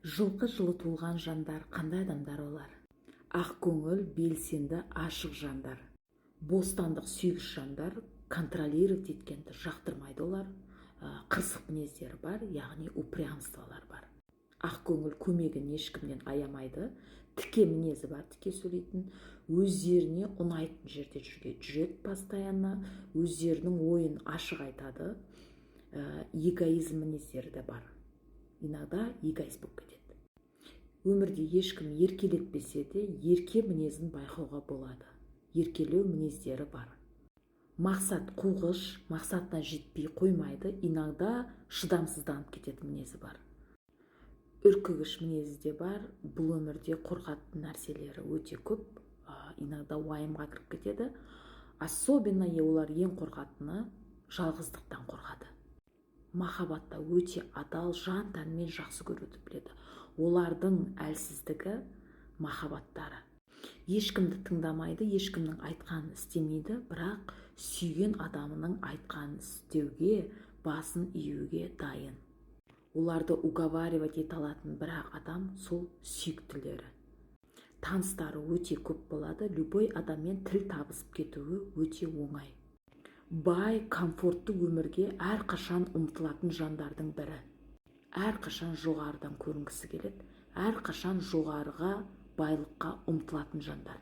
Жылқы жылы туылған жандар қандай адамдар олар? Ақ көңіл, белсенді, ашық жандар. Бостандық сүйгіш жандар, контролировать еткенді жақтырмайды олар. Қырсық мінездері бар, яғни упрямстволар бар. Ақ көңіл, көмегін ешкімнен аямайды. Тіке мінезі бар, тіке сөйлейтін. Өздеріне ұнайтын жерде жүреді постоянно. Өздерінің ойын ашық айтады. Эгоизм мінездері де бар. Иногда эгоист болып кетеді. Өмірде ешкім еркелетпесе де ерке мінезін байқауға болады. Еркелеу мінездері бар. Мақсат қуғыш, мақсатына жетпей қоймайды, иногда шыдамсызданып кететін мінезі бар. Үркігіш мінезі де бар. Бұл өмірде қорқатын нәрселері өте көп, иногда уайымға кіріп кетеді. Особенно олар ең қорқатыны жалғыздықтан қорқады. Махаббатта өте адал, жан тәнмен жақсы көруді біледі. Олардың әлсіздігі махаббаттары. Ешкімді тыңдамайды, ешкімнің айтқанын істемейді, бірақ сүйген адамының айтқанын істеуге, басын июге дайын. Оларды уговаривать ете алатын бірақ адам сол сүйіктілері. Таныстары өте көп болады, любой адаммен тіл табысып кетуі өте оңай. Бай, комфортты өмірге әрқашан ұмтылатын жандардың бірі. Әрқашан жоғарыдан көрінгісі келеді, әрқашан жоғарыға, байлыққа ұмтылатын жандар.